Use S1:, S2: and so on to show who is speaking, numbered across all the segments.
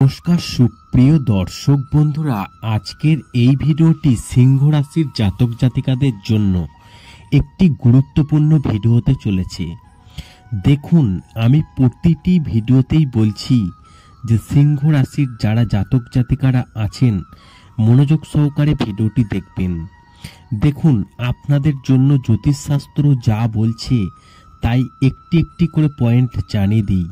S1: নমস্কার সুপ্রিয় দর্শক বন্ধুরা, আজকের এই ভিডিওটি সিংহ রাশির জাতক জাতিকাদের জন্য একটি গুরুত্বপূর্ণ ভিডিও হতে চলেছে। দেখুন, আমি প্রতিটি ভিডিওতেই বলছি যে সিংহ রাশির যারা জাতক জাতিকারা আছেন মনোযোগ সহকারে ভিডিওটি দেখবেন। দেখুন, আপনাদের জন্য জ্যোতিষশাস্ত্র যা বলছে তাই একটি একটি করে পয়েন্ট জানিয়ে দিই,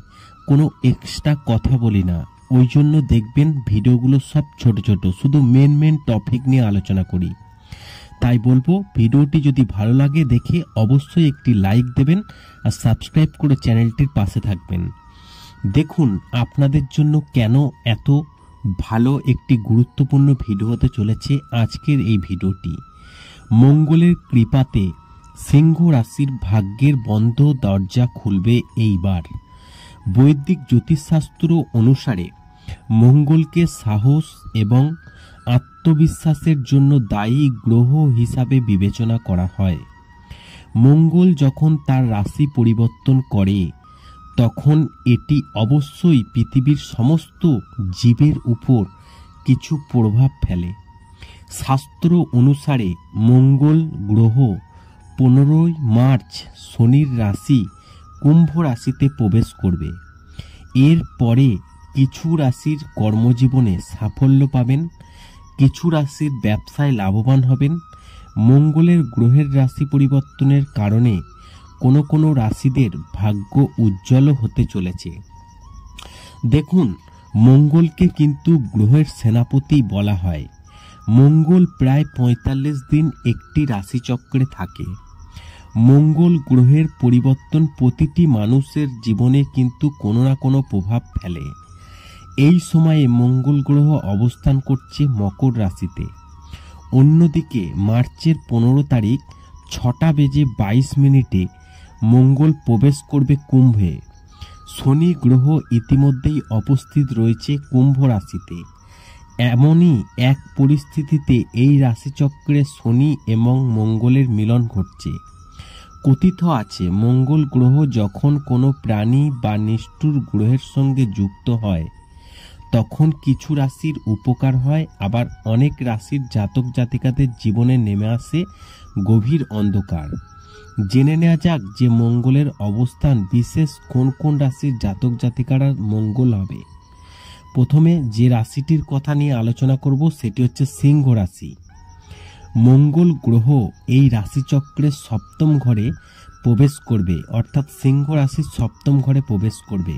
S1: কোনো এক্সট্রা কথা বলি না। ওই জন্য দেখবেন ভিডিওগুলো সব ছোট ছোট, শুধু মেন টপিক নিয়ে আলোচনা করি। তাই বলবো, ভিডিওটি যদি ভালো লাগে দেখে অবশ্যই একটি লাইক দেবেন আর সাবস্ক্রাইব করে চ্যানেলটির পাশে থাকবেন। দেখুন, আপনাদের জন্য কেন এত ভালো একটি গুরুত্বপূর্ণ ভিডিও হতে চলেছে আজকের এই ভিডিওটি। মঙ্গলের কৃপাতে সিংহ রাশির ভাগ্যের বন্ধ দরজা খুলবে এইবার। বৈদিক জ্যোতিষশাস্ত্র অনুসারে মঙ্গলকে সাহস এবং আত্মবিশ্বাসের জন্য দায়ী গ্রহ হিসাবে বিবেচনা করা হয়। মঙ্গল যখন তার রাশি পরিবর্তন করে তখন এটি অবশ্যই পৃথিবীর সমস্ত জীবের উপর কিছু প্রভাব ফেলে। শাস্ত্র অনুসারে মঙ্গল গ্রহ 15 মার্চ শনির রাশি কুম্ভ রাশিতে প্রবেশ করবে। এর পরে কিছু রাশির কর্মজীবনে সাফল্য পাবেন, কিছু রাশির ব্যবসায় লাভবান হবেন। মঙ্গলের গ্রহের রাশি পরিবর্তনের কারণে কোনো কোনো রাশিদের ভাগ্য উজ্জ্বল হতে চলেছে। দেখুন, মঙ্গলকে কিন্তু গ্রহের সেনাপতি বলা হয়। মঙ্গল প্রায় 45 দিন একটি রাশিচক্রে থাকে। মঙ্গল গ্রহের পরিবর্তন প্রতিটি মানুষের জীবনে কিন্তু কোনো না কোনো প্রভাব ফেলে। এই সময়ে মঙ্গল গ্রহ অবস্থান করছে মকর রাশিতে। অন্যদিকে মার্চের 15 তারিখ 6:22 মঙ্গল প্রবেশ করবে কুম্ভে। শনি গ্রহ ইতিমধ্যেই উপস্থিত রয়েছে কুম্ভ রাশিতে। এমনই এক পরিস্থিতিতে এই রাশিচক্রে শনি এবং মঙ্গলের মিলন ঘটছে। কথিত আছে, মঙ্গল গ্রহ যখন কোনো প্রাণী বা নিষ্ঠুর গ্রহের সঙ্গে যুক্ত হয় তখন কিছু রাশির উপকার হয়, আবার অনেক রাশির জাতক জাতিকাদের জীবনে নেমে আসে গভীর অন্ধকার। জেনে নেওয়া যাক যে মঙ্গলের অবস্থান বিশেষ কোন কোন রাশির জাতক জাতিকারা মঙ্গল হবে। প্রথমে যে রাশিটির কথা নিয়ে আলোচনা করব সেটি হচ্ছে সিংহ রাশি। মঙ্গল গ্রহ এই রাশিচক্রের 7ম ঘরে প্রবেশ করবে, অর্থাৎ সিংহ রাশির 7ম ঘরে প্রবেশ করবে।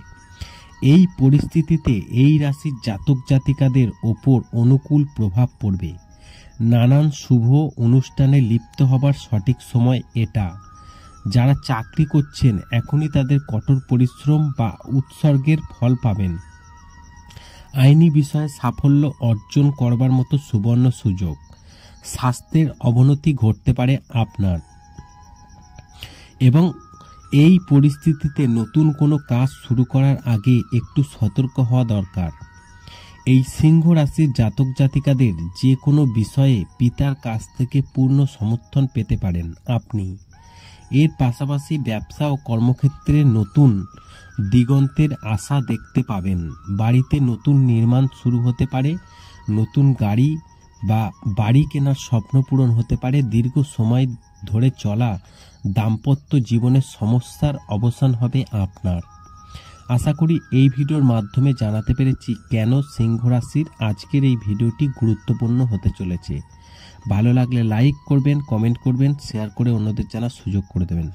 S1: এই পরিস্থিতিতে এই রাশির জাতক জাতিকাদের ওপর অনুকূল প্রভাব পড়বে। নানান শুভ অনুষ্ঠানে লিপ্ত হবার সঠিক সময় এটা। যারা চাকরি করছেন এখনই তাদের কঠোর পরিশ্রম বা উৎসর্গের ফল পাবেন। আইনি বিষয়ে সাফল্য অর্জন করবার মতো সুবর্ণ সুযোগ। স্বাস্থ্যের অবনতি ঘটতে পারে আপনার, এবং এই পরিস্থিতিতে নতুন কোনো কাজ শুরু করার আগে একটু সতর্ক হওয়া দরকার। এই সিংহ রাশির জাতক জাতিকাদের যে কোনো বিষয়ে পিতার কাছ থেকে পূর্ণ সমর্থন পেতে পারেন আপনি। এর পাশাপাশি ব্যবসা ও কর্মক্ষেত্রে নতুন দিগন্তের আশা দেখতে পাবেন। বাড়িতে নতুন নির্মাণ শুরু হতে পারে, নতুন গাড়ি বা বাড়ি কেনার স্বপ্ন পূরণ হতে পারে। দীর্ঘ সময় ধরে চলা দাম্পত্য জীবনের সমস্যার অবসান হবে আপনার। আশা করি এই ভিডিওর মাধ্যমে জানাতে পেরেছি কেন সিংহ রাশির আজকের এই ভিডিওটি গুরুত্বপূর্ণ হতে চলেছে। ভালো লাগলে লাইক করবেন, কমেন্ট করবেন, শেয়ার করে অন্যদের জানার সুযোগ করে দেবেন।